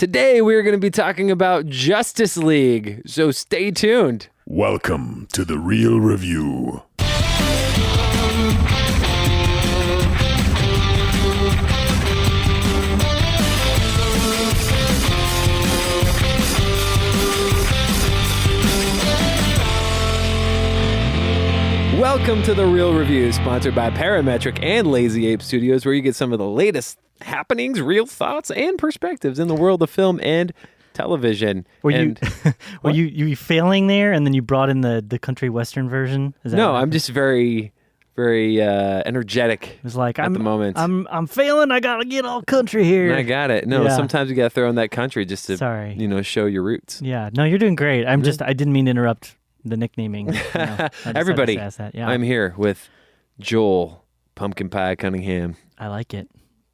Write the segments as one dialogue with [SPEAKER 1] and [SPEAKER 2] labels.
[SPEAKER 1] Today we're going to be talking about Justice League, so stay tuned.
[SPEAKER 2] Welcome to The Real Review.
[SPEAKER 1] Welcome to The Real Review, sponsored by Parametric and Lazy Ape Studios, where you get some of the latest happenings, real thoughts, and perspectives in the world of film and television.
[SPEAKER 3] Were you failing there, and then you brought in the country western version? Is that
[SPEAKER 1] No, I'm just very energetic.
[SPEAKER 3] It was like
[SPEAKER 1] at the moment.
[SPEAKER 3] I'm failing. I gotta get all country here.
[SPEAKER 1] I got it. No,
[SPEAKER 3] Yeah.
[SPEAKER 1] sometimes you got to throw in that country just to, show your roots.
[SPEAKER 3] Yeah, no, you're doing great. I didn't mean to interrupt the nicknaming.
[SPEAKER 1] Everybody,
[SPEAKER 3] ask that. Yeah.
[SPEAKER 1] I'm here with Joel Pumpkin Pie Cunningham.
[SPEAKER 3] I like it.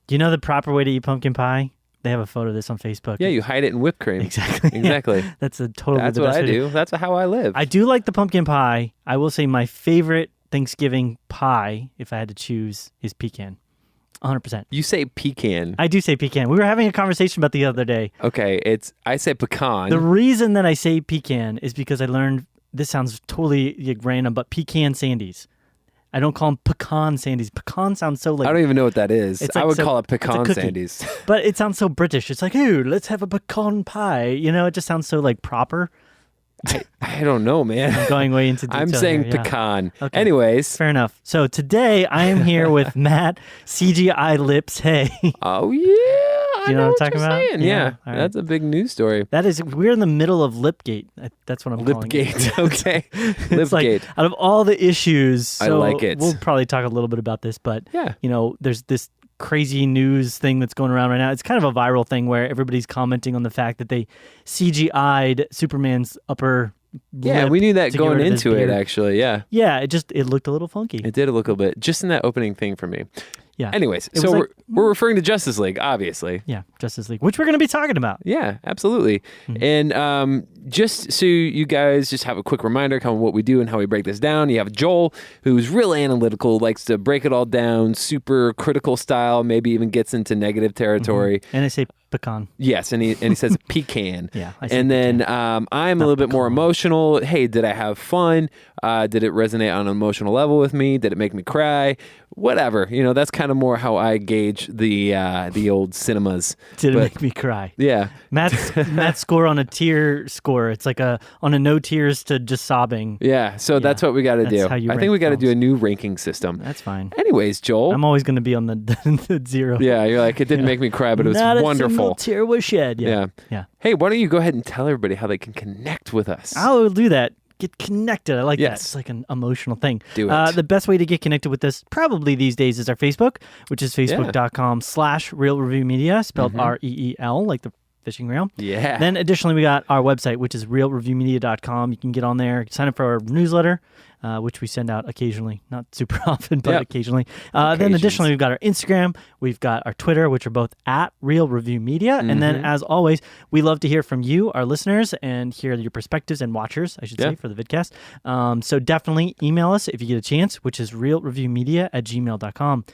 [SPEAKER 3] Do you know the proper way to eat pumpkin pie? They have a photo of this on Facebook.
[SPEAKER 1] Yeah, you hide it in whipped cream.
[SPEAKER 3] Exactly.
[SPEAKER 1] Exactly.
[SPEAKER 3] Yeah. That's what
[SPEAKER 1] I do. That's how I live.
[SPEAKER 3] I do like the pumpkin pie. I will say my favorite Thanksgiving pie, if I had to choose, is pecan. 100%.
[SPEAKER 1] You say pecan.
[SPEAKER 3] I do say pecan. We were having a conversation about the other day.
[SPEAKER 1] Okay, I say pecan.
[SPEAKER 3] The reason that I say pecan is because I learned, this sounds totally random, but pecan sandies. I don't call them pecan sandies. Pecan sounds so like...
[SPEAKER 1] I don't even know what that is.
[SPEAKER 3] It's
[SPEAKER 1] I
[SPEAKER 3] like
[SPEAKER 1] would call it pecan
[SPEAKER 3] cookie.
[SPEAKER 1] sandies.
[SPEAKER 3] But it sounds so British. It's like, ooh, let's have a pecan pie. You know, it just sounds so like proper.
[SPEAKER 1] I don't know, man.
[SPEAKER 3] I'm going way into detail.
[SPEAKER 1] I'm saying
[SPEAKER 3] here, yeah.
[SPEAKER 1] pecan.
[SPEAKER 3] Okay.
[SPEAKER 1] Anyways.
[SPEAKER 3] Fair enough. So today I am here with Matt, CGI Lips. Hey.
[SPEAKER 1] Oh, yeah.
[SPEAKER 3] Do you know what I'm talking about?
[SPEAKER 1] Saying. Yeah.
[SPEAKER 3] All right.
[SPEAKER 1] That's a big news story.
[SPEAKER 3] We're in the middle of Lipgate. That's what I'm calling it.
[SPEAKER 1] Lipgate. Okay.
[SPEAKER 3] It's like,
[SPEAKER 1] Lipgate.
[SPEAKER 3] out of all the issues, so
[SPEAKER 1] I like it.
[SPEAKER 3] We'll probably talk a little bit about this, but
[SPEAKER 1] yeah.
[SPEAKER 3] There's this crazy news thing that's going around right now. It's kind of a viral thing where everybody's commenting on the fact that they CGI'd Superman's upper
[SPEAKER 1] Yeah,
[SPEAKER 3] lip
[SPEAKER 1] we knew that
[SPEAKER 3] to get
[SPEAKER 1] going
[SPEAKER 3] rid of his
[SPEAKER 1] into it,
[SPEAKER 3] beard.
[SPEAKER 1] actually. Yeah.
[SPEAKER 3] Yeah, it looked a little funky.
[SPEAKER 1] It did look a little bit, just in that opening thing for me.
[SPEAKER 3] Yeah.
[SPEAKER 1] Anyways,
[SPEAKER 3] It
[SPEAKER 1] so
[SPEAKER 3] was
[SPEAKER 1] we're referring to Justice League, obviously.
[SPEAKER 3] Yeah, Justice League, which we're going to be talking about.
[SPEAKER 1] Yeah, absolutely.
[SPEAKER 3] Mm-hmm.
[SPEAKER 1] And just so you guys just have a quick reminder kind of what we do and how we break this down. You have Joel, who's real analytical, likes to break it all down, super critical style, maybe even gets into negative territory.
[SPEAKER 3] And I say pecan.
[SPEAKER 1] Yes, and he says pecan.
[SPEAKER 3] Yeah. I say
[SPEAKER 1] And then
[SPEAKER 3] pecan.
[SPEAKER 1] I'm a little bit more emotional. Hey, did I have fun? Did it resonate on an emotional level with me? Did it make me cry? Whatever. That's kind of more how I gauge the old cinemas.
[SPEAKER 3] Did it make me cry?
[SPEAKER 1] Yeah.
[SPEAKER 3] Matt's score on a tier score. It's like on a no tears to just sobbing.
[SPEAKER 1] Yeah. So that's what we got to do.
[SPEAKER 3] how you
[SPEAKER 1] I think
[SPEAKER 3] rank
[SPEAKER 1] we got to
[SPEAKER 3] films.
[SPEAKER 1] do a new ranking system.
[SPEAKER 3] That's fine.
[SPEAKER 1] Anyways, Joel.
[SPEAKER 3] I'm always going to be on the zero.
[SPEAKER 1] Yeah, you're like, it didn't make me cry, but it was
[SPEAKER 3] Not
[SPEAKER 1] wonderful.
[SPEAKER 3] A single tear was shed.
[SPEAKER 1] Yeah. Hey, why don't you go ahead and tell everybody how they can connect with us?
[SPEAKER 3] I'll do that. Get connected. I like that.
[SPEAKER 1] Yes.
[SPEAKER 3] It's like an emotional thing.
[SPEAKER 1] Do it.
[SPEAKER 3] The best way to get connected with us probably these days is our Facebook, which is facebook.com/Real Review Media, spelled REEL, like the fishing reel.
[SPEAKER 1] Yeah.
[SPEAKER 3] Then additionally, we got our website, which is realreviewmedia.com. You can get on there, sign up for our newsletter, which we send out occasionally, not super often, but occasionally. Then additionally, we've got our Instagram, we've got our Twitter, which are both at Real Review Media. And then, as always, we love to hear from you, our listeners, and hear your perspectives and watchers, I should say, for the vidcast. So definitely email us if you get a chance, which is realreviewmedia@gmail.com.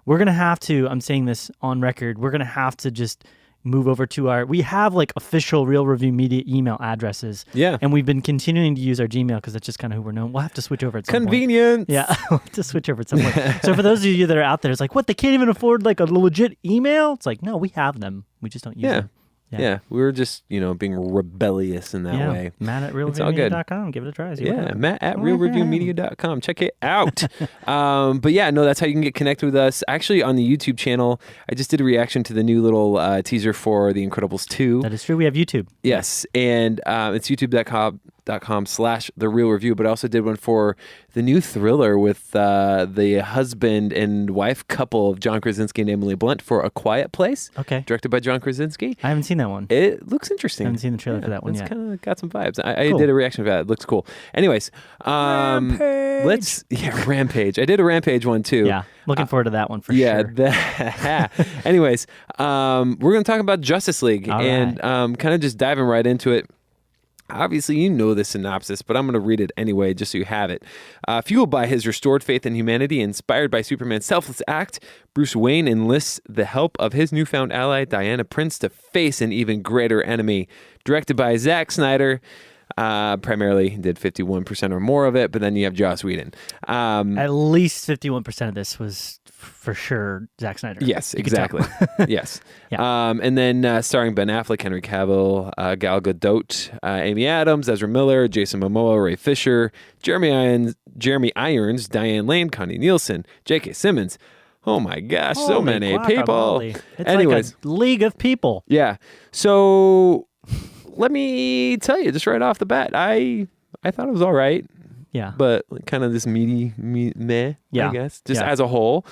[SPEAKER 3] We're going to have to, I'm saying this on record, we're going to have to just move over to we have like official Real Review Media email addresses.
[SPEAKER 1] Yeah.
[SPEAKER 3] And we've been continuing to use our Gmail because that's just kind of who we're known. We'll have to switch over at some point.
[SPEAKER 1] Convenience.
[SPEAKER 3] Yeah, we'll have to switch over at some point. So for those of you that are out there, it's like, what, they can't even afford like a legit email? It's like, no, we have them. We just don't use them.
[SPEAKER 1] Yeah, we were just, being rebellious in that way.
[SPEAKER 3] Matt at
[SPEAKER 1] It's all good.
[SPEAKER 3] realreviewmedia.com. Give it a try.
[SPEAKER 1] Matt at realreviewmedia.com. Check it out. But yeah, no, that's how you can get connected with us. Actually, on the YouTube channel, I just did a reaction to the new little teaser for The Incredibles 2.
[SPEAKER 3] That is true. We have YouTube.
[SPEAKER 1] Yes, and it's youtube.com/therealreview, but I also did one for the new thriller with the husband and wife couple of John Krasinski and Emily Blunt for A Quiet Place.
[SPEAKER 3] Okay.
[SPEAKER 1] Directed by John Krasinski.
[SPEAKER 3] I haven't seen that one.
[SPEAKER 1] It looks interesting.
[SPEAKER 3] I haven't seen the trailer for that one
[SPEAKER 1] it's
[SPEAKER 3] yet.
[SPEAKER 1] kind of got some vibes. I
[SPEAKER 3] Cool.
[SPEAKER 1] did a reaction to that. It looks cool. Anyways,
[SPEAKER 3] Rampage.
[SPEAKER 1] Rampage. I did a Rampage one too.
[SPEAKER 3] Yeah, looking forward to that one for
[SPEAKER 1] Yeah.
[SPEAKER 3] sure.
[SPEAKER 1] Anyways, we're going to talk about Justice League
[SPEAKER 3] All
[SPEAKER 1] and kind of just diving right into it. Obviously, you know the synopsis, but I'm going to read it anyway, just so you have it. Fueled by his restored faith in humanity, inspired by Superman's selfless act, Bruce Wayne enlists the help of his newfound ally, Diana Prince, to face an even greater enemy. Directed by Zack Snyder, primarily did 51% or more of it, but then you have Joss Whedon.
[SPEAKER 3] At least 51% of this was for sure Zack Snyder.
[SPEAKER 1] Yes,
[SPEAKER 3] You could tell.
[SPEAKER 1] exactly. Yes.
[SPEAKER 3] Yeah.
[SPEAKER 1] And then starring Ben Affleck, Henry Cavill, Gal Gadot, Amy Adams, Ezra Miller, Jason Momoa, Ray Fisher, Jeremy Irons, Diane Lane, Connie Nielsen, J.K. Simmons. Oh my gosh, so
[SPEAKER 3] Holy
[SPEAKER 1] many people.
[SPEAKER 3] guacamole. It's
[SPEAKER 1] Anyways,
[SPEAKER 3] like a league of people.
[SPEAKER 1] yeah. So let me tell you, just right off the bat, I thought it was all right.
[SPEAKER 3] Yeah.
[SPEAKER 1] But kind of this meh,
[SPEAKER 3] Yeah.
[SPEAKER 1] I guess, just
[SPEAKER 3] Yeah.
[SPEAKER 1] as a whole.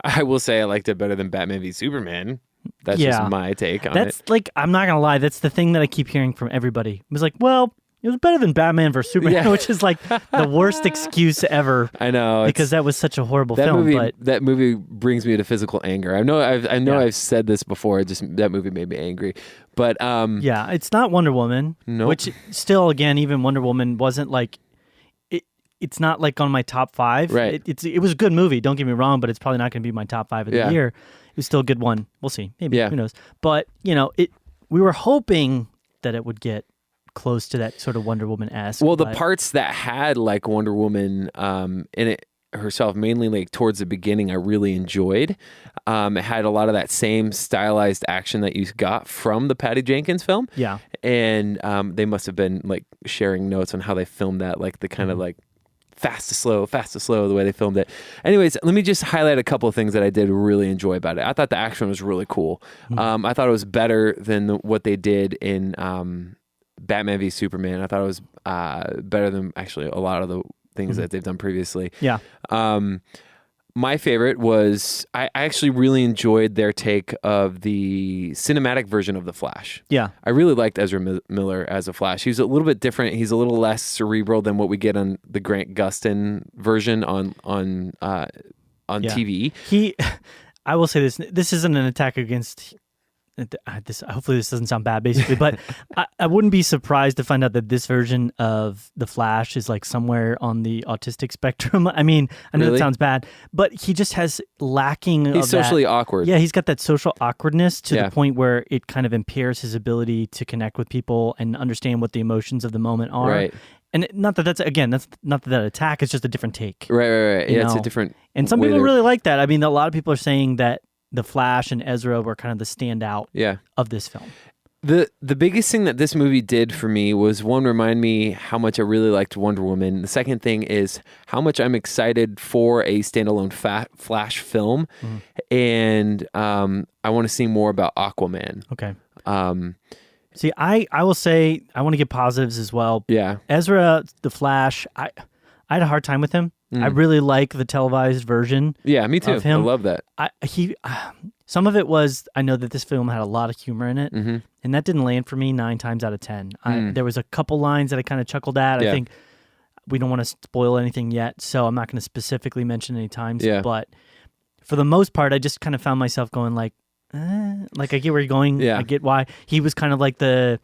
[SPEAKER 1] I will say I liked it better than Batman v Superman. That's
[SPEAKER 3] Yeah.
[SPEAKER 1] just my take on
[SPEAKER 3] That's
[SPEAKER 1] it.
[SPEAKER 3] like, I'm not going to lie, that's the thing that I keep hearing from everybody. It was like, well, it was better than Batman vs. Superman,
[SPEAKER 1] Yeah.
[SPEAKER 3] which is like the worst excuse ever.
[SPEAKER 1] I know
[SPEAKER 3] Because that was such a horrible
[SPEAKER 1] that
[SPEAKER 3] film.
[SPEAKER 1] movie.
[SPEAKER 3] But
[SPEAKER 1] That movie brings me to physical anger. I know
[SPEAKER 3] Yeah.
[SPEAKER 1] I've said this before. Just that movie made me angry. But
[SPEAKER 3] yeah, it's not Wonder Woman.
[SPEAKER 1] Nope.
[SPEAKER 3] Which still, again, even Wonder Woman wasn't like, it's not like on my top 5.
[SPEAKER 1] Right.
[SPEAKER 3] It was a good movie, don't get me wrong, but it's probably not going to be my top 5 of
[SPEAKER 1] Yeah.
[SPEAKER 3] the year. It was still a good one. We'll see. Maybe.
[SPEAKER 1] Yeah.
[SPEAKER 3] Who knows? But, we were hoping that it would get close to that sort of Wonder Woman-esque.
[SPEAKER 1] well, the
[SPEAKER 3] but-
[SPEAKER 1] parts that had like Wonder Woman in it herself, mainly like towards the beginning, I really enjoyed. It had a lot of that same stylized action that you got from the Patty Jenkins film.
[SPEAKER 3] Yeah.
[SPEAKER 1] And they must have been like sharing notes on how they filmed that, like the kind of like fast to slow, the way they filmed it. Anyways, let me just highlight a couple of things that I did really enjoy about it. I thought the action was really cool. I thought it was better than what they did in Batman v Superman. I thought it was better than actually a lot of the things that they've done previously.
[SPEAKER 3] Yeah.
[SPEAKER 1] My favorite was I actually really enjoyed their take of the cinematic version of the Flash.
[SPEAKER 3] Yeah.
[SPEAKER 1] I really liked Ezra Miller as a Flash. He's a little bit different. He's a little less cerebral than what we get on the Grant Gustin version on TV.
[SPEAKER 3] I will say this. This isn't an attack against this. Hopefully this doesn't sound bad, basically, but I wouldn't be surprised to find out that this version of the Flash is like somewhere on the autistic spectrum. I mean, I know
[SPEAKER 1] Really?
[SPEAKER 3] that sounds bad, but he just has lacking
[SPEAKER 1] He's
[SPEAKER 3] of that-
[SPEAKER 1] socially awkward.
[SPEAKER 3] Yeah, he's got that social awkwardness to
[SPEAKER 1] Yeah.
[SPEAKER 3] the point where it kind of impairs his ability to connect with people and understand what the emotions of the moment are.
[SPEAKER 1] Right.
[SPEAKER 3] And not that that's not that attack. It's just a different take.
[SPEAKER 1] Right.
[SPEAKER 3] You
[SPEAKER 1] Yeah, it's a
[SPEAKER 3] know?
[SPEAKER 1] different.
[SPEAKER 3] And some
[SPEAKER 1] way
[SPEAKER 3] people
[SPEAKER 1] they're-
[SPEAKER 3] really like that. I mean, a lot of people are saying that the Flash and Ezra were kind of the standout
[SPEAKER 1] Yeah.
[SPEAKER 3] of this film.
[SPEAKER 1] The biggest thing that this movie did for me was, one, remind me how much I really liked Wonder Woman. The second thing is how much I'm excited for a standalone Flash film, and I want to see more about Aquaman.
[SPEAKER 3] Okay.
[SPEAKER 1] Um,
[SPEAKER 3] See, I will say I want to give positives as well.
[SPEAKER 1] yeah,
[SPEAKER 3] Ezra, the Flash, I had a hard time with him. I really like the televised version.
[SPEAKER 1] yeah, me too.
[SPEAKER 3] Of him.
[SPEAKER 1] I love that.
[SPEAKER 3] Some of it was, I know that this film had a lot of humor in it,
[SPEAKER 1] Mm-hmm.
[SPEAKER 3] and that didn't land for me 9 times out of 10. There was a couple lines that I kind of chuckled at.
[SPEAKER 1] Yeah.
[SPEAKER 3] I think we don't want to spoil anything yet, so I'm not going to specifically mention any times.
[SPEAKER 1] Yeah.
[SPEAKER 3] But for the most part, I just kind of found myself going like I get where you're going.
[SPEAKER 1] Yeah.
[SPEAKER 3] I get why. He was kind of like the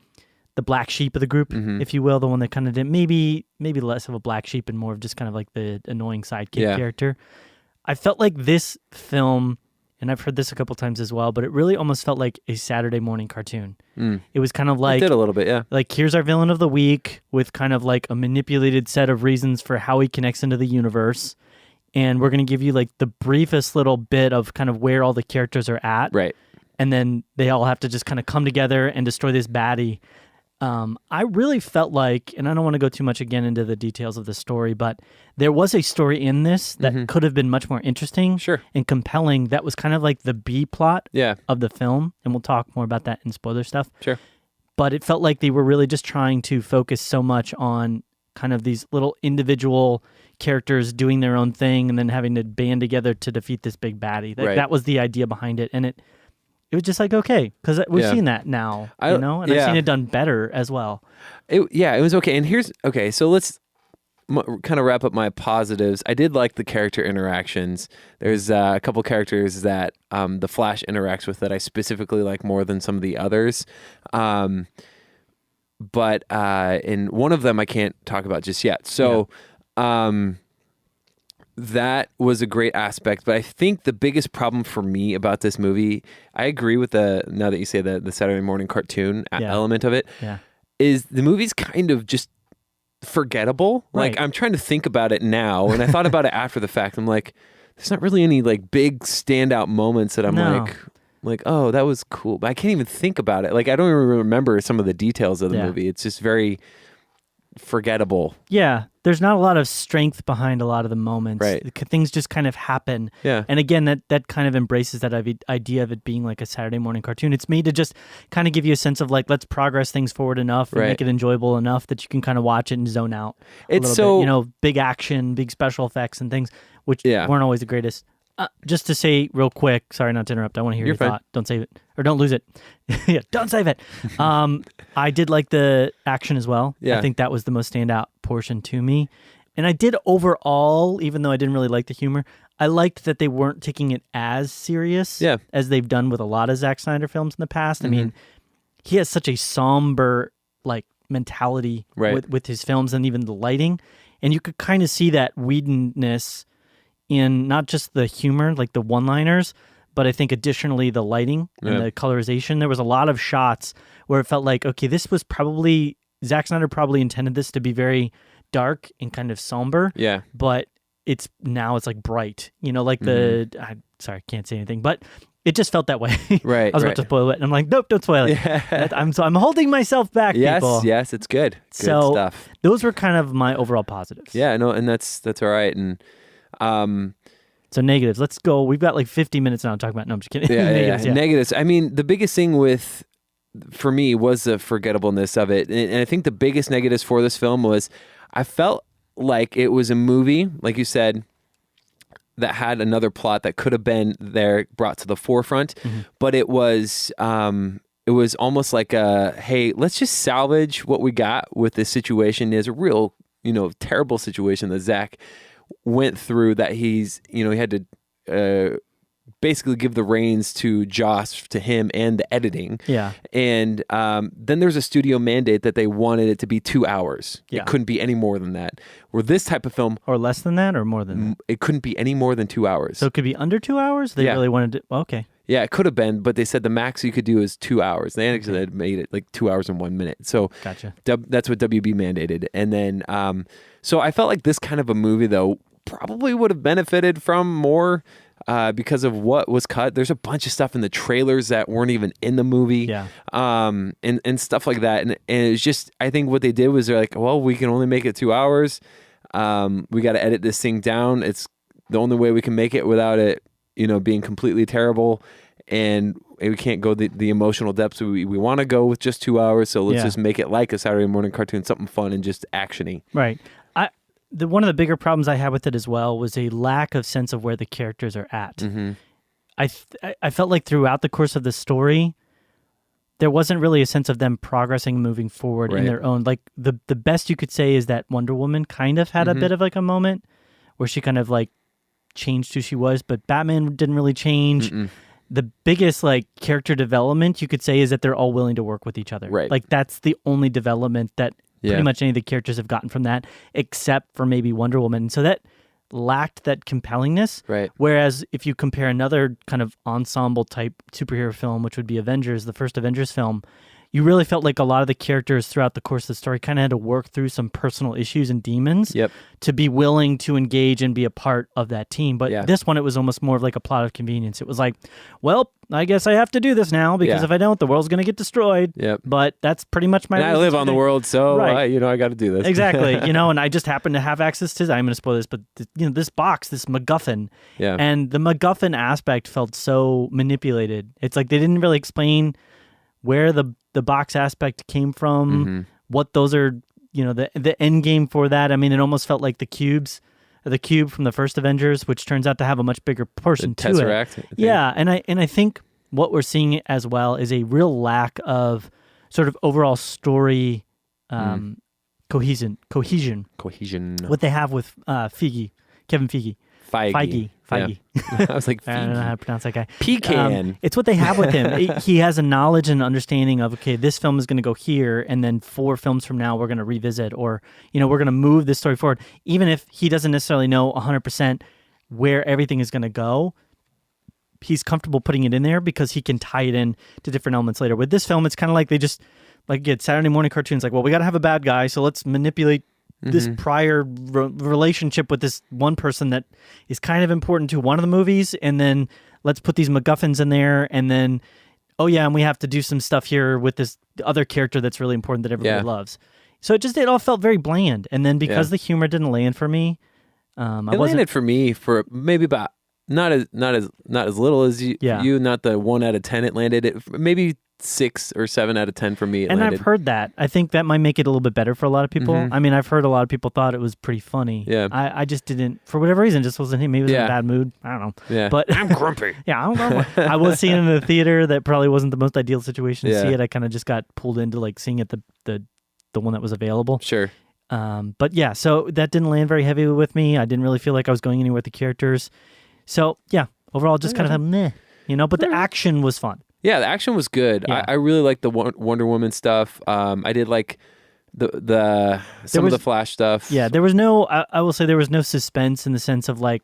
[SPEAKER 3] black sheep of the group,
[SPEAKER 1] Mm-hmm.
[SPEAKER 3] if you will, the one that kind of did maybe less of a black sheep and more of just kind of like the annoying sidekick
[SPEAKER 1] Yeah.
[SPEAKER 3] character. I felt like this film, and I've heard this a couple times as well, but it really almost felt like a Saturday morning cartoon. It was kind of
[SPEAKER 1] It
[SPEAKER 3] like,
[SPEAKER 1] did a little bit, yeah.
[SPEAKER 3] like here's our villain of the week with kind of like a manipulated set of reasons for how he connects into the universe. And we're going to give you like the briefest little bit of kind of where all the characters are at.
[SPEAKER 1] Right.
[SPEAKER 3] And then they all have to just kind of come together and destroy this baddie. I really felt like, and I don't want to go too much again into the details of the story, but there was a story in this that could have been much more interesting
[SPEAKER 1] Sure.
[SPEAKER 3] and compelling. That was kind of like the B plot
[SPEAKER 1] Yeah.
[SPEAKER 3] of the film. And we'll talk more about that in spoiler stuff.
[SPEAKER 1] Sure.
[SPEAKER 3] But it felt like they were really just trying to focus so much on kind of these little individual characters doing their own thing and then having to band together to defeat this big baddie.
[SPEAKER 1] Right.
[SPEAKER 3] That was the idea behind it. And it was just like, okay, because we've
[SPEAKER 1] Yeah.
[SPEAKER 3] seen that now, and I've
[SPEAKER 1] yeah.
[SPEAKER 3] seen it done better as well.
[SPEAKER 1] It was okay. And so let's kind of wrap up my positives. I did like the character interactions. There's a couple characters that the Flash interacts with that I specifically like more than some of the others. but in one of them I can't talk about just yet. So that was a great aspect, but I think the biggest problem for me about this movie, I agree with now that you say the Saturday morning cartoon element of it, is the movie's kind of just forgettable.
[SPEAKER 3] Right.
[SPEAKER 1] Like, I'm trying to think about it now, and I thought about it after the fact. I'm like, there's not really any like big standout moments that I'm like, oh, that was cool. But I can't even think about it. Like, I don't even remember some of the details of the movie. It's just very forgettable.
[SPEAKER 3] Yeah, there's not a lot of strength behind a lot of the moments.
[SPEAKER 1] Right.
[SPEAKER 3] Things just kind of happen.
[SPEAKER 1] Yeah.
[SPEAKER 3] And again, that kind of embraces that idea of it being like a Saturday morning cartoon. It's made to just kind of give you a sense of like, let's progress things forward enough and make it enjoyable enough that you can kind of watch it and zone out a little bit. You know, big action, big special effects and things, which weren't always the greatest. Just to say real quick, sorry not to interrupt. I want to hear your thought. Don't save it. Or don't lose it. Yeah, don't save it. I did like the action as well. Yeah. I think that was the most standout portion to me. And I did overall, even though I didn't really like the humor, I liked that they weren't taking it as serious as they've done with a lot of Zack Snyder films in the past. I mean, he has such a somber like mentality with his films and even the lighting. And you could kind of see that Whedon-ness in not just the humor, like the one-liners, but I think additionally the lighting and the colorization. There was a lot of shots where it felt like, okay, this was probably, Zack Snyder probably intended this to be very dark and kind of somber. Yeah. But it's like bright, you know, like sorry, I can't say anything, but it just felt that way.
[SPEAKER 1] Right.
[SPEAKER 3] I was about to spoil it, and I'm like, nope, don't spoil it. Yeah. I'm holding myself back, people.
[SPEAKER 1] Yes, it's good. Good stuff.
[SPEAKER 3] Those were kind of my overall positives.
[SPEAKER 1] Yeah, no, and that's all right. And
[SPEAKER 3] so negatives. Let's go. We've got like 50 minutes now talking about. No, I'm just kidding.
[SPEAKER 1] Negatives. Negatives. I mean, the biggest thing for me was the forgettableness of it, and I think the biggest negatives for this film was I felt like it was a movie, like you said, that had another plot that could have been there brought to the forefront, but it was almost like hey, let's just salvage what we got with this situation. Is a real, terrible situation that Zach went through, that he had to basically give the reins to Joss, to him, and the editing. Yeah. And then there's a studio mandate that they wanted it to be 2 hours. Yeah. It couldn't be any more than that. Where this type of film...
[SPEAKER 3] Or less than that, or more than that?
[SPEAKER 1] It couldn't be any more than 2 hours.
[SPEAKER 3] So it could be under 2 hours? They really wanted to... Okay.
[SPEAKER 1] Yeah, it could have been, but they said the max you could do is 2 hours. They actually had made it like 2 hours and 1 minute. So
[SPEAKER 3] gotcha.
[SPEAKER 1] That's what WB mandated. And then, so I felt like this kind of a movie, though, probably would have benefited from more because of what was cut. There's a bunch of stuff in the trailers that weren't even in the movie. Yeah. And stuff like that. And it was just, I think what they did was they're like, well, we can only make it 2 hours. We got to edit this thing down. It's the only way we can make it without it, being completely terrible. And we can't go the emotional depths we want to go with just 2 hours. So let's just make it like a Saturday morning cartoon, something fun and just actiony.
[SPEAKER 3] Right. One of the bigger problems I had with it as well was a lack of sense of where the characters are at. Mm-hmm. I felt like throughout the course of the story, there wasn't really a sense of them progressing and moving forward in their own. Like the best you could say is that Wonder Woman kind of had a bit of like a moment where she kind of like changed who she was, but Batman didn't really change. Mm-mm. The biggest like character development you could say is that they're all willing to work with each other. Right. Like that's the only development that pretty much any of the characters have gotten from that, except for maybe Wonder Woman. So that lacked that compellingness. Right. Whereas if you compare another kind of ensemble type superhero film, which would be Avengers, the first Avengers film, you really felt like a lot of the characters throughout the course of the story kind of had to work through some personal issues and demons to be willing to engage and be a part of that team. But this one, it was almost more of like a plot of convenience. It was like, well, I guess I have to do this now because if I don't, the world's going to get destroyed. Yep. But that's pretty much my...
[SPEAKER 1] And I live on the world, so I got to do this.
[SPEAKER 3] Exactly. And I just happen to have access to... I'm going to spoil this, but this box, this MacGuffin. Yeah. And the MacGuffin aspect felt so manipulated. It's like they didn't really explain where the box aspect came from, what those are, the end game for that. I mean, it almost felt like the cube from the first Avengers, which turns out to have a much bigger portion to
[SPEAKER 1] Tesseract,
[SPEAKER 3] it. Yeah, and I think what we're seeing as well is a real lack of sort of overall story cohesion. What they have with Kevin Feige. Feige.
[SPEAKER 1] Yeah. I was like,
[SPEAKER 3] I don't know how to
[SPEAKER 1] Feige.
[SPEAKER 3] pronounce that guy.
[SPEAKER 1] Pecan.
[SPEAKER 3] It's what they have with him. He has a knowledge and understanding of, okay, this film is going to go here, and then 4 films from now we're going to revisit, or, we're going to move this story forward. Even if he doesn't necessarily know 100% where everything is going to go, he's comfortable putting it in there because he can tie it in to different elements later. With this film, it's kind of like they just, like, get Saturday morning cartoons, like, well, we got to have a bad guy, so let's manipulate this prior relationship with this one person that is kind of important to one of the movies, and then let's put these MacGuffins in there, and then, oh yeah, and we have to do some stuff here with this other character that's really important that everybody loves. So it all felt very bland, and then because the humor didn't land for me,
[SPEAKER 1] it landed for me for maybe about not as little as you, not the 1 out of 10 it landed. Maybe 6 or 7 out of 10 for me.
[SPEAKER 3] I've heard that. I think that might make it a little bit better for a lot of people. I mean, I've heard a lot of people thought it was pretty funny.
[SPEAKER 1] Yeah.
[SPEAKER 3] I just didn't, for whatever reason, just wasn't him. Maybe he was in a bad mood. I don't know.
[SPEAKER 1] Yeah.
[SPEAKER 3] But
[SPEAKER 1] I'm grumpy.
[SPEAKER 3] I'm grumpy. I was seeing it in the theater. That probably wasn't the most ideal situation to see it. I kind of just got pulled into like seeing it the one that was available.
[SPEAKER 1] Sure.
[SPEAKER 3] But yeah, so that didn't land very heavy with me. I didn't really feel like I was going anywhere with the characters. So yeah, overall, just kind of a meh, but the action was fun.
[SPEAKER 1] Yeah, the action was good.
[SPEAKER 3] Yeah.
[SPEAKER 1] I really liked the Wonder Woman stuff. I did like some of the Flash stuff.
[SPEAKER 3] Yeah, there was no. I will say there was no suspense in the sense of like,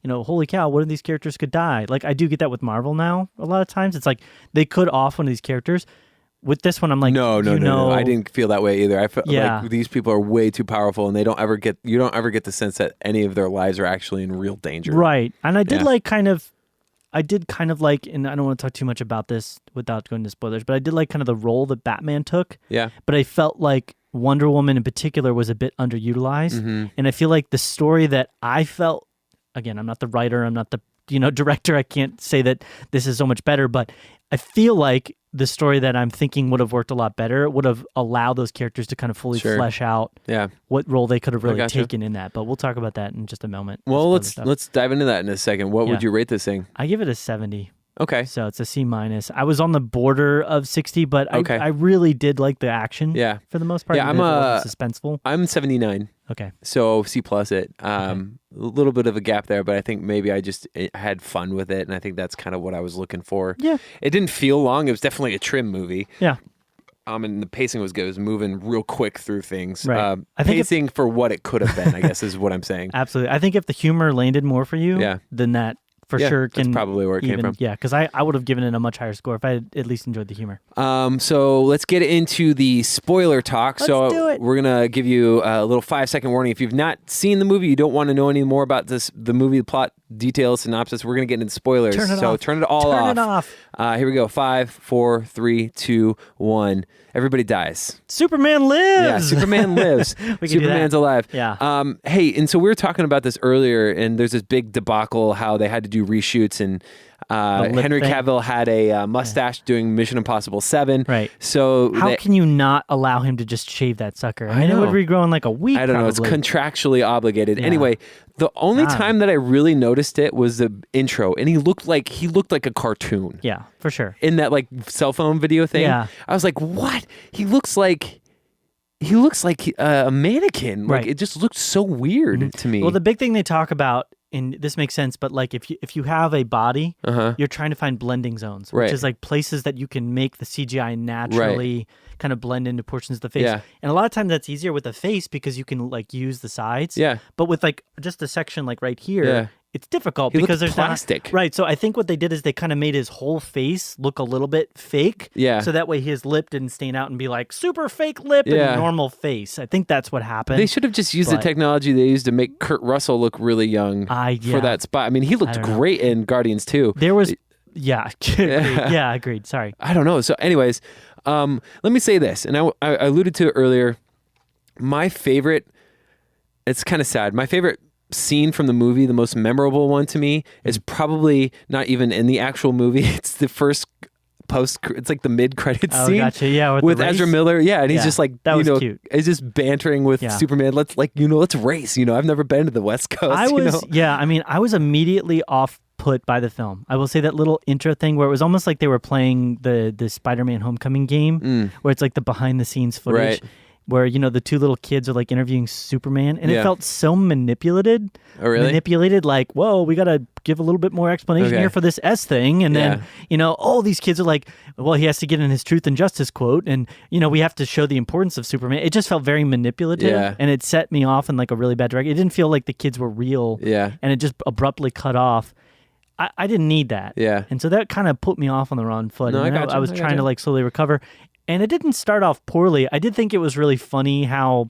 [SPEAKER 3] holy cow, one of these characters could die. Like I do get that with Marvel now. A lot of times, it's like they could off one of these characters. With this one, I'm like, no.
[SPEAKER 1] I didn't feel that way either. I felt like these people are way too powerful, and you don't ever get the sense that any of their lives are actually in real danger.
[SPEAKER 3] Right, and I did I did kind of like, and I don't want to talk too much about this without going into spoilers, but I did like kind of the role that Batman took. Yeah. But I felt like Wonder Woman in particular was a bit underutilized. And I feel like the story that I felt, again, I'm not the writer, I'm not the director, I can't say that this is so much better, but I feel like the story that I'm thinking would have worked a lot better. It would have allowed those characters to kind of fully flesh out what role they could have really taken in that. But we'll talk about that in just a moment.
[SPEAKER 1] Well, let's dive into that in a second. What would you rate this thing?
[SPEAKER 3] I give it a 70.
[SPEAKER 1] Okay.
[SPEAKER 3] So it's a C-. I was on the border of 60, but I really did like the action for the most part.
[SPEAKER 1] Yeah, I'm
[SPEAKER 3] suspenseful.
[SPEAKER 1] I'm 79.
[SPEAKER 3] Okay.
[SPEAKER 1] So C+ it. A little bit of a gap there, but I think maybe I just had fun with it, and I think that's kind of what I was looking for. Yeah. It didn't feel long. It was definitely a trim movie. Yeah. And the pacing was good. It was moving real quick through things. Right. Pacing for what it could have been, I guess, is what I'm saying.
[SPEAKER 3] Absolutely. I think if the humor landed more for you, then that for sure can
[SPEAKER 1] that's probably where it came from.
[SPEAKER 3] Yeah, because I would have given it a much higher score if I had at least enjoyed the humor.
[SPEAKER 1] So let's get into the spoiler talk.
[SPEAKER 3] Let's do it.
[SPEAKER 1] We're going to give you a little 5-second warning. If you've not seen the movie, you don't want to know any more about the movie plot, details, synopsis, we're going to get into spoilers. Turn it off. Here we go. 5, 4, 3, 2, 1. Everybody dies.
[SPEAKER 3] Superman lives.
[SPEAKER 1] Yeah, Superman lives. Superman's alive.
[SPEAKER 3] Yeah.
[SPEAKER 1] Hey, and so we were talking about this earlier, and there's this big debacle how they had to do reshoots, and Henry Cavill had a mustache doing Mission Impossible 7.
[SPEAKER 3] Right.
[SPEAKER 1] So
[SPEAKER 3] how can you not allow him to just shave that sucker? I mean, it would regrow in like a week.
[SPEAKER 1] I don't know. It's contractually obligated. Yeah. Anyway, the only time that I really noticed it was the intro, and he looked like a cartoon.
[SPEAKER 3] Yeah, for sure.
[SPEAKER 1] In that like cell phone video thing. Yeah. I was like, what? He looks like a mannequin. Like it just looked so weird to me.
[SPEAKER 3] Well, the big thing they talk about, and this makes sense, but like if you have a body, you're trying to find blending zones, which is like places that you can make the CGI naturally kind of blend into portions of the face. Yeah. And a lot of times that's easier with the face because you can like use the sides. Yeah. But with like just a section like right here, it's difficult because there's
[SPEAKER 1] plastic.
[SPEAKER 3] Right. So I think what they did is they kind of made his whole face look a little bit fake. Yeah. So that way his lip didn't stand out and be like super fake lip and a normal face. I think that's what happened.
[SPEAKER 1] They should have just used the technology they used to make Kurt Russell look really young for that spot. I mean, he looked great in Guardians 2.
[SPEAKER 3] There was, agreed. Sorry.
[SPEAKER 1] I don't know. So anyways, let me say this, and I alluded to it earlier. My favorite, it's kind of sad, my favorite scene from the movie, the most memorable one to me, is probably not even in the actual movie. It's the first it's like the mid-credits scene.
[SPEAKER 3] Gotcha. Yeah,
[SPEAKER 1] with Ezra Miller. Yeah, and he's just like,
[SPEAKER 3] that was cute.
[SPEAKER 1] He's just bantering with Superman. Let's race. I've never been to the West Coast.
[SPEAKER 3] I was immediately off put by the film. I will say that little intro thing where it was almost like they were playing the Spider-Man Homecoming game, where it's like the behind the scenes footage. Right. where, you know, the two little kids are like interviewing Superman, and
[SPEAKER 1] Yeah.
[SPEAKER 3] it felt so manipulated.
[SPEAKER 1] Oh, really?
[SPEAKER 3] Manipulated, like, whoa, we got to give a little bit more explanation
[SPEAKER 1] Okay.
[SPEAKER 3] here for this S thing. And
[SPEAKER 1] Yeah.
[SPEAKER 3] then, you know, all these kids are like, well, he has to get in his truth and justice quote. And, you know, we have to show the importance of Superman. It just felt very manipulative.
[SPEAKER 1] Yeah.
[SPEAKER 3] And it set me off in like a really bad direction. It didn't feel like the kids were real.
[SPEAKER 1] Yeah.
[SPEAKER 3] And it just abruptly cut off. I didn't need that.
[SPEAKER 1] Yeah.
[SPEAKER 3] And so that kind of put me off on the wrong foot.
[SPEAKER 1] No,
[SPEAKER 3] And
[SPEAKER 1] I
[SPEAKER 3] then
[SPEAKER 1] gotcha.
[SPEAKER 3] I was
[SPEAKER 1] I
[SPEAKER 3] trying
[SPEAKER 1] gotcha.
[SPEAKER 3] to like slowly recover. And it didn't start off poorly. I did think it was really funny how,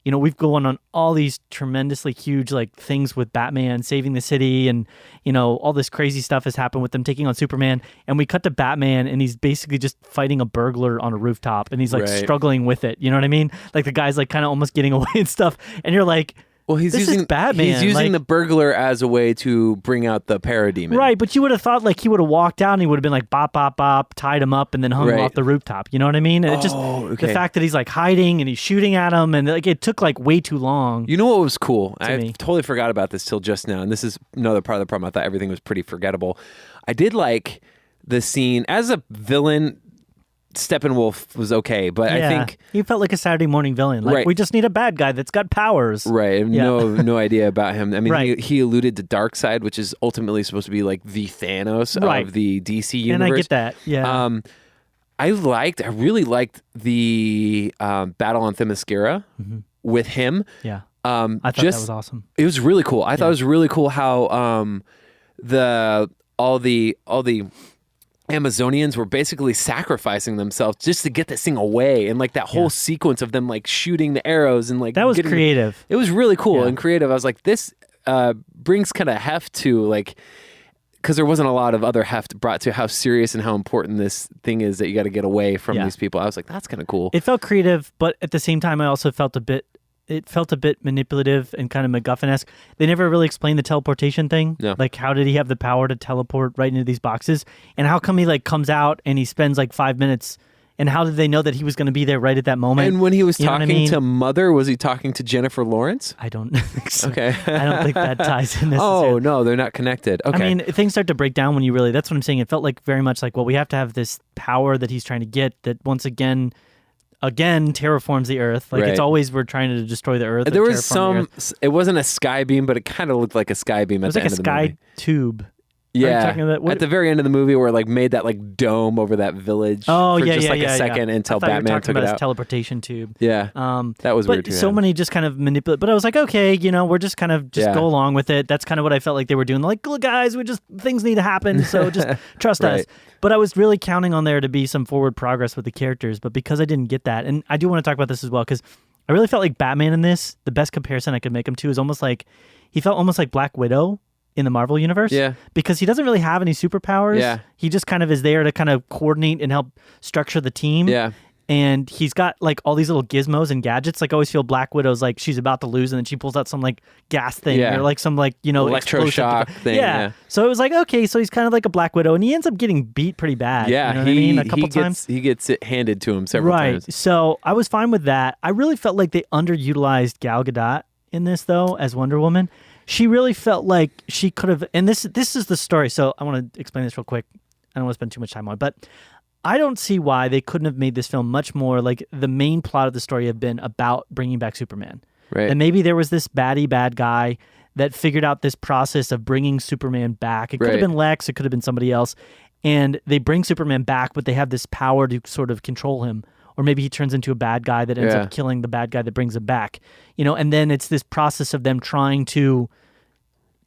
[SPEAKER 3] you know, we've gone on all these tremendously huge like things with Batman saving the city, and, you know, all this crazy stuff has happened with them taking on Superman. And we cut to Batman, and he's basically just fighting a burglar on a rooftop, and he's like
[SPEAKER 1] Right.
[SPEAKER 3] struggling with it. You know what I mean? Like the guy's like kind of almost getting away and stuff. And you're like,
[SPEAKER 1] Well, he's
[SPEAKER 3] This is
[SPEAKER 1] using
[SPEAKER 3] Batman,
[SPEAKER 1] He's using
[SPEAKER 3] like-
[SPEAKER 1] the burglar as a way to bring out the parademon.
[SPEAKER 3] right, but you would have thought like he would have walked out and he would have been like bop, bop, bop, tied him up and then hung him
[SPEAKER 1] Right.
[SPEAKER 3] off the rooftop. You know what I mean? And it just,
[SPEAKER 1] okay.
[SPEAKER 3] the fact that he's like hiding and he's shooting at him, and like it took like way too long.
[SPEAKER 1] You know what was cool? I
[SPEAKER 3] me.
[SPEAKER 1] totally forgot about this till just now, and this is another part of the problem. I thought everything was pretty forgettable. I did like the scene as a villain. Steppenwolf was okay, but I think
[SPEAKER 3] he felt like a Saturday morning villain. Like
[SPEAKER 1] Right.
[SPEAKER 3] we just need a bad guy that's got powers.
[SPEAKER 1] right. I have
[SPEAKER 3] Yeah.
[SPEAKER 1] no idea about him. I mean,
[SPEAKER 3] Right.
[SPEAKER 1] he alluded to Darkseid, which is ultimately supposed to be like the Thanos
[SPEAKER 3] Right.
[SPEAKER 1] of the DC universe.
[SPEAKER 3] And I get that. Yeah.
[SPEAKER 1] I really liked the battle on Themyscira with him.
[SPEAKER 3] yeah. I thought that was awesome.
[SPEAKER 1] It was really cool. I thought it was really cool how all the Amazonians were basically sacrificing themselves just to get this thing away, and like that whole sequence of them like shooting the arrows and like
[SPEAKER 3] That was
[SPEAKER 1] getting
[SPEAKER 3] creative.
[SPEAKER 1] it was really cool
[SPEAKER 3] Yeah.
[SPEAKER 1] and creative. I was like, this brings kind of heft to like. Because there wasn't a lot of other heft brought to how serious and how important this thing is that you got to get away from
[SPEAKER 3] Yeah.
[SPEAKER 1] these people. I was like, that's kind of cool.
[SPEAKER 3] It felt creative, but at the same time, I also felt it felt a bit manipulative and kind of MacGuffin-esque. They never really explained the teleportation thing.
[SPEAKER 1] No.
[SPEAKER 3] Like, how did he have the power to teleport right into these boxes? And how come he like comes out and he spends like 5 minutes? And how did they know that he was going to be there right at that moment?
[SPEAKER 1] And when he was
[SPEAKER 3] You know what I
[SPEAKER 1] talking
[SPEAKER 3] mean?
[SPEAKER 1] to Mother, was he talking to Jennifer Lawrence?
[SPEAKER 3] I don't think so.
[SPEAKER 1] Okay.
[SPEAKER 3] I don't think that ties in necessarily.
[SPEAKER 1] Oh, no, they're not connected. Okay.
[SPEAKER 3] I mean, things start to break down when you really, that's what I'm saying. It felt like very much like, well, we have to have this power that he's trying to get that once again terraforms the earth. Like
[SPEAKER 1] Right.
[SPEAKER 3] it's always we're trying to destroy the earth.
[SPEAKER 1] there
[SPEAKER 3] or
[SPEAKER 1] was
[SPEAKER 3] terraform the
[SPEAKER 1] some,
[SPEAKER 3] earth.
[SPEAKER 1] it wasn't a sky beam, but it kind of looked like a sky beam
[SPEAKER 3] It
[SPEAKER 1] at
[SPEAKER 3] was
[SPEAKER 1] the
[SPEAKER 3] like a
[SPEAKER 1] end of the
[SPEAKER 3] sky
[SPEAKER 1] movie.
[SPEAKER 3] tube. Are you
[SPEAKER 1] Yeah.
[SPEAKER 3] talking about what-
[SPEAKER 1] At the very end of the movie where it like made that like dome over that village
[SPEAKER 3] Oh
[SPEAKER 1] for
[SPEAKER 3] yeah,
[SPEAKER 1] just
[SPEAKER 3] yeah,
[SPEAKER 1] like
[SPEAKER 3] yeah,
[SPEAKER 1] a second
[SPEAKER 3] yeah.
[SPEAKER 1] until
[SPEAKER 3] I thought you were
[SPEAKER 1] Batman
[SPEAKER 3] talking
[SPEAKER 1] took
[SPEAKER 3] about
[SPEAKER 1] it
[SPEAKER 3] his
[SPEAKER 1] out.
[SPEAKER 3] teleportation tube.
[SPEAKER 1] Yeah. That was
[SPEAKER 3] But
[SPEAKER 1] weird too.
[SPEAKER 3] so
[SPEAKER 1] yeah.
[SPEAKER 3] many just kind of manipulate. But I was like, okay, you know, we're just kind of
[SPEAKER 1] Yeah.
[SPEAKER 3] go along with it. That's kind of what I felt like they were doing. Like, look, guys, things need to happen, so just trust us.
[SPEAKER 1] Right.
[SPEAKER 3] But I was really counting on there to be some forward progress with the characters. But because I didn't get that, and I do want to talk about this as well, because I really felt like Batman in this. The best comparison I could make him to is almost like he felt almost like Black Widow in the Marvel universe.
[SPEAKER 1] Yeah.
[SPEAKER 3] Because he doesn't really have any superpowers.
[SPEAKER 1] Yeah.
[SPEAKER 3] He just kind of is there to kind of coordinate and help structure the team.
[SPEAKER 1] Yeah.
[SPEAKER 3] And he's got like all these little gizmos and gadgets. Like I always feel Black Widow's like she's about to lose, and then she pulls out some like gas thing
[SPEAKER 1] Yeah.
[SPEAKER 3] or like some like, you know, explosive
[SPEAKER 1] Electroshock
[SPEAKER 3] device.
[SPEAKER 1] thing, yeah.
[SPEAKER 3] So it was like, okay, so he's kind of like a Black Widow, and he ends up getting beat pretty bad.
[SPEAKER 1] Yeah.
[SPEAKER 3] You know what I mean? A couple times.
[SPEAKER 1] He gets it handed to him several
[SPEAKER 3] Right.
[SPEAKER 1] times.
[SPEAKER 3] So I was fine with that. I really felt like they underutilized Gal Gadot in this though as Wonder Woman. She really felt like she could have, and this is the story. So I want to explain this real quick. I don't want to spend too much time on it, but I don't see why they couldn't have made this film much more like the main plot of the story have been about bringing back Superman.
[SPEAKER 1] Right.
[SPEAKER 3] And maybe there was this baddie bad guy that figured out this process of bringing Superman back. It could have
[SPEAKER 1] Right.
[SPEAKER 3] been Lex, it could have been somebody else. And they bring Superman back, but they have this power to sort of control him. Or maybe he turns into a bad guy that ends
[SPEAKER 1] Yeah.
[SPEAKER 3] up killing the bad guy that brings him back. You know, and then it's this process of them trying to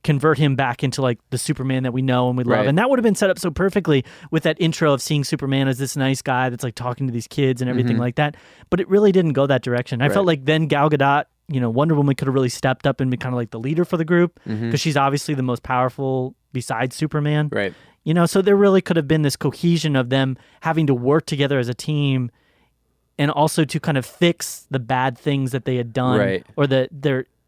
[SPEAKER 3] convert him back into like the Superman that we know and we love.
[SPEAKER 1] Right.
[SPEAKER 3] And that would have been set up so perfectly with that intro of seeing Superman as this nice guy that's like talking to these kids and everything like that. But it really didn't go that direction. I felt
[SPEAKER 1] Right.
[SPEAKER 3] like then Gal Gadot, you know, Wonder Woman could have really stepped up and been kind of like the leader for the group because she's obviously the most powerful besides Superman.
[SPEAKER 1] Right.
[SPEAKER 3] You know, so there really could have been this cohesion of them having to work together as a team and also to kind of fix the bad things that they had done
[SPEAKER 1] Right.
[SPEAKER 3] or their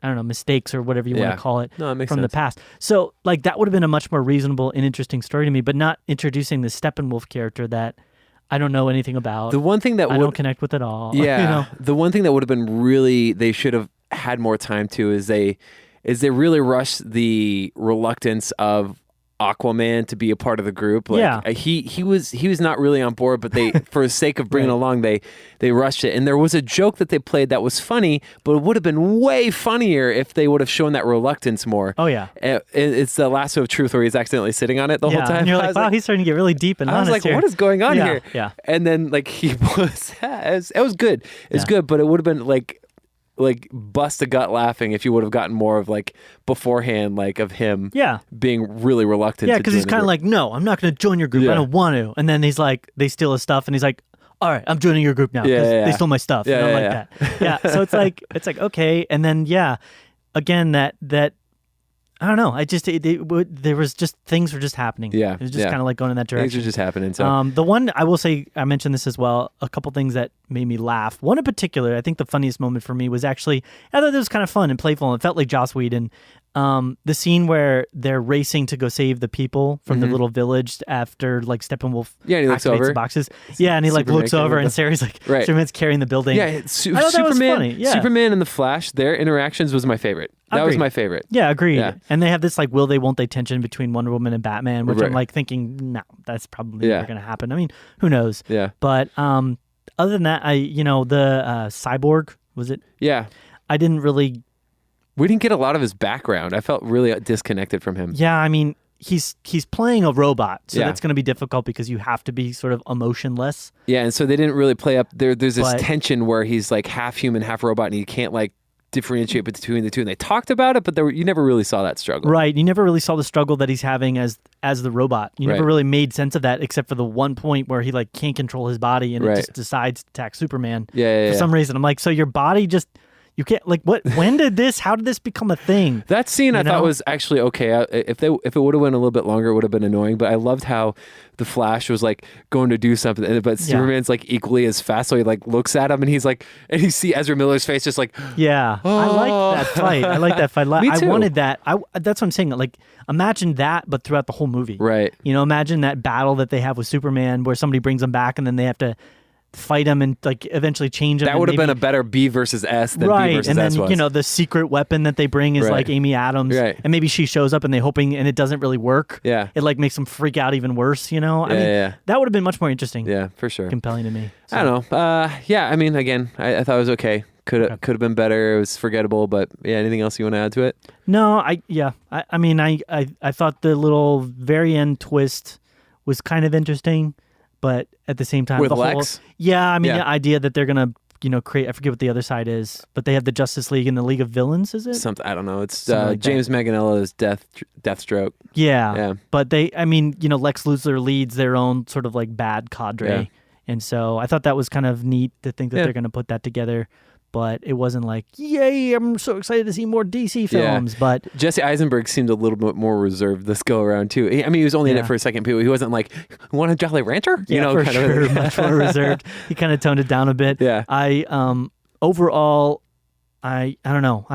[SPEAKER 3] I don't know, mistakes or whatever you want
[SPEAKER 1] Yeah.
[SPEAKER 3] to call it
[SPEAKER 1] No, that makes
[SPEAKER 3] from the
[SPEAKER 1] sense.
[SPEAKER 3] past. So like that would have been a much more reasonable and interesting story to me, but not introducing the Steppenwolf character that I don't know anything about.
[SPEAKER 1] The one thing that
[SPEAKER 3] I
[SPEAKER 1] would
[SPEAKER 3] don't connect with at all.
[SPEAKER 1] Yeah.
[SPEAKER 3] You know?
[SPEAKER 1] The one thing that would have been really they should have had more time to is they really rushed the reluctance of Aquaman to be a part of the group. Like,
[SPEAKER 3] Yeah.
[SPEAKER 1] he was not really on board, but they, for the sake of bringing it along, they rushed it. And there was a joke that they played that was funny, but it would have been way funnier if they would have shown that reluctance more.
[SPEAKER 3] Oh yeah,
[SPEAKER 1] it's the lasso of truth where he's accidentally sitting on it the whole time.
[SPEAKER 3] And you're like, wow, he's starting to get really deep and
[SPEAKER 1] I was
[SPEAKER 3] honest
[SPEAKER 1] like,
[SPEAKER 3] here.
[SPEAKER 1] what is going on here?
[SPEAKER 3] Yeah.
[SPEAKER 1] And then like he was, it was good. It's good, but it would have been like bust a gut laughing if you would have gotten more of like beforehand, like of him being really reluctant.
[SPEAKER 3] Yeah, because he's kind of like, no, I'm not going to join your group. I don't want to. And then he's like, they steal his stuff, and he's like, all right, I'm joining your group now because they stole my stuff. And I'm like that. Yeah, so it's like okay, and then again that I don't know. I just there was just things were just happening. Yeah, it was just kind of like going in that direction.
[SPEAKER 1] Things are just happening. So
[SPEAKER 3] the one I will say, I mentioned this as well. A couple things that made me laugh. One in particular, I think the funniest moment for me was actually, I thought it was kind of fun and playful, and it felt like Joss Whedon. The scene where they're racing to go save the people from the little village after like Steppenwolf
[SPEAKER 1] and he looks over
[SPEAKER 3] the boxes. Yeah, and he like looks over and Sarah's like, Superman's carrying the building.
[SPEAKER 1] Yeah,
[SPEAKER 3] I thought that was funny. Yeah.
[SPEAKER 1] Superman and the Flash, their interactions was my favorite. That was my favorite.
[SPEAKER 3] Yeah, agreed. Yeah. And they have this like will they won't they tension between Wonder Woman and Batman, which I'm like thinking, no, that's probably never going to happen. I mean, who knows?
[SPEAKER 1] Yeah.
[SPEAKER 3] But other than that, the Cyborg, was it?
[SPEAKER 1] Yeah.
[SPEAKER 3] I didn't really.
[SPEAKER 1] We didn't get a lot of his background. I felt really disconnected from him.
[SPEAKER 3] Yeah, I mean, he's playing a robot, so that's going to be difficult because you have to be sort of emotionless.
[SPEAKER 1] Yeah, and so they didn't really play up. There's this tension where he's like half human, half robot, and you can't like differentiate between the two. And they talked about it, but you never really saw that struggle.
[SPEAKER 3] Right, you never really saw the struggle that he's having as the robot. You never really made sense of that, except for the one point where he like can't control his body and it just decides to attack Superman.
[SPEAKER 1] For
[SPEAKER 3] some reason, I'm like, so your body just. You can't like what? When did this? How did this become a thing?
[SPEAKER 1] That scene I thought was actually okay. If it would have went a little bit longer, it would have been annoying. But I loved how the Flash was like going to do something, but Superman's like equally as fast. So he like looks at him and he's like, and you see Ezra Miller's face just like,
[SPEAKER 3] I like that fight. I like that fight.
[SPEAKER 1] Me too.
[SPEAKER 3] I wanted that. That's what I'm saying. Like imagine that, but throughout the whole movie.
[SPEAKER 1] Right.
[SPEAKER 3] Imagine that battle that they have with Superman, where somebody brings him back and then they have to fight him and like eventually change him.
[SPEAKER 1] That would have been a better B versus S than B versus
[SPEAKER 3] and then
[SPEAKER 1] S was.
[SPEAKER 3] The secret weapon that they bring is like Amy Adams, and maybe she shows up and they hoping and it doesn't really work.
[SPEAKER 1] Yeah,
[SPEAKER 3] it like makes them freak out even worse. I mean, that would have been much more interesting.
[SPEAKER 1] Yeah, for sure,
[SPEAKER 3] compelling to me. So.
[SPEAKER 1] I don't know. I mean, again, I thought it was okay. Could have been better. It was forgettable, but anything else you want to add to it?
[SPEAKER 3] No, I mean, I thought the little very end twist was kind of interesting. But at the same time,
[SPEAKER 1] with
[SPEAKER 3] the
[SPEAKER 1] Lex?
[SPEAKER 3] the idea that they're gonna, create. I forget what the other side is, but they have the Justice League and the League of Villains. Is it
[SPEAKER 1] something? I don't know. It's
[SPEAKER 3] like
[SPEAKER 1] James Manganiello's Deathstroke.
[SPEAKER 3] Yeah, but they, Lex Luthor leads their own sort of like bad cadre, and so I thought that was kind of neat to think that they're gonna put that together. But it wasn't like, yay, I'm so excited to see more DC films. But
[SPEAKER 1] Jesse Eisenberg seemed a little bit more reserved this go around too. I mean, he was only in it for a second. He wasn't like, want a Jolly Rancher?
[SPEAKER 3] For sure, much more reserved. He kind of toned it down a bit.
[SPEAKER 1] Yeah.
[SPEAKER 3] Overall, I don't know.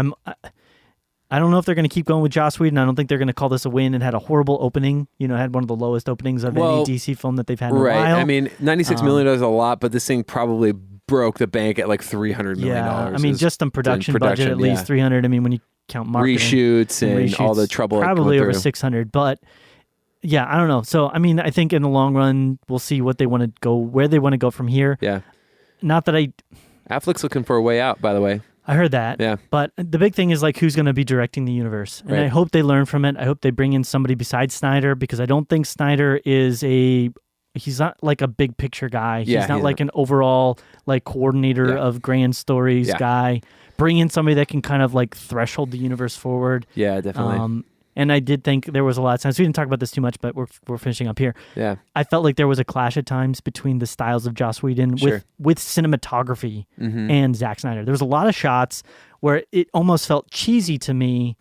[SPEAKER 3] I don't know if they're going to keep going with Joss Whedon. I don't think they're going to call this a win. It had a horrible opening. It had one of the lowest openings of any DC film that they've had in a while.
[SPEAKER 1] I mean, $96 million is a lot, but this thing probably broke the bank at like $300 million.
[SPEAKER 3] Yeah, I mean, just on production budget, at least 300. I mean, when you count marketing,
[SPEAKER 1] reshoots and all the trouble,
[SPEAKER 3] probably over 600. But yeah, I don't know. So I mean, I think in the long run, we'll see what they want to go, where they want to go from here.
[SPEAKER 1] Yeah.
[SPEAKER 3] Not that
[SPEAKER 1] Affleck's looking for a way out, by the way.
[SPEAKER 3] I heard that.
[SPEAKER 1] Yeah.
[SPEAKER 3] But the big thing is like who's going to be directing the universe. And I hope they learn from it. I hope they bring in somebody besides Snyder, because I don't think Snyder is he's not like a big picture guy. He's not like an overall like coordinator of grand stories guy. Bring in somebody that can kind of like threshold the universe forward.
[SPEAKER 1] Yeah, definitely.
[SPEAKER 3] And I did think there was a lot of times, we didn't talk about this too much, but we're finishing up here.
[SPEAKER 1] Yeah.
[SPEAKER 3] I felt like there was a clash at times between the styles of Joss Whedon with cinematography and Zack Snyder. There was a lot of shots where it almost felt cheesy to me.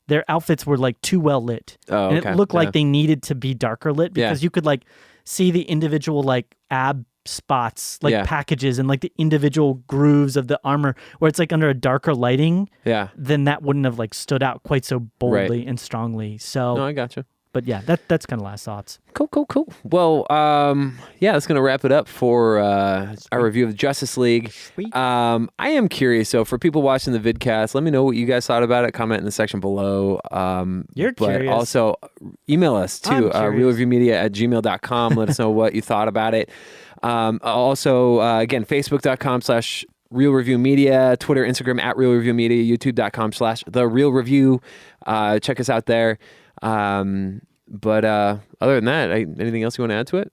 [SPEAKER 3] Their outfits were like too well lit.
[SPEAKER 1] Oh,
[SPEAKER 3] and it looked like they needed to be darker lit because you could like see the individual like ab spots, like packages and like the individual grooves of the armor where it's like under a darker lighting.
[SPEAKER 1] Yeah.
[SPEAKER 3] Then that wouldn't have like stood out quite so boldly and strongly. So
[SPEAKER 1] no, I gotcha.
[SPEAKER 3] But yeah, that's kind of last thoughts.
[SPEAKER 1] Cool. Well, yeah, that's going to wrap it up for our review of Justice League.
[SPEAKER 3] Sweet.
[SPEAKER 1] I am curious, so for people watching the vidcast, let me know what you guys thought about it. Comment in the section below.
[SPEAKER 3] You're
[SPEAKER 1] but
[SPEAKER 3] curious.
[SPEAKER 1] Also, email us too, realreviewmedia@gmail.com. Let us know what you thought about it. Also, again, facebook.com/Real Review Media, Twitter, Instagram @Real Review Media, youtube.com/The Real Review. Check us out there. But other than that, anything else you want to add to it?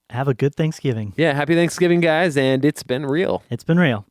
[SPEAKER 3] Have a good Thanksgiving.
[SPEAKER 1] Yeah, happy Thanksgiving, guys, and it's been real.
[SPEAKER 3] It's been real.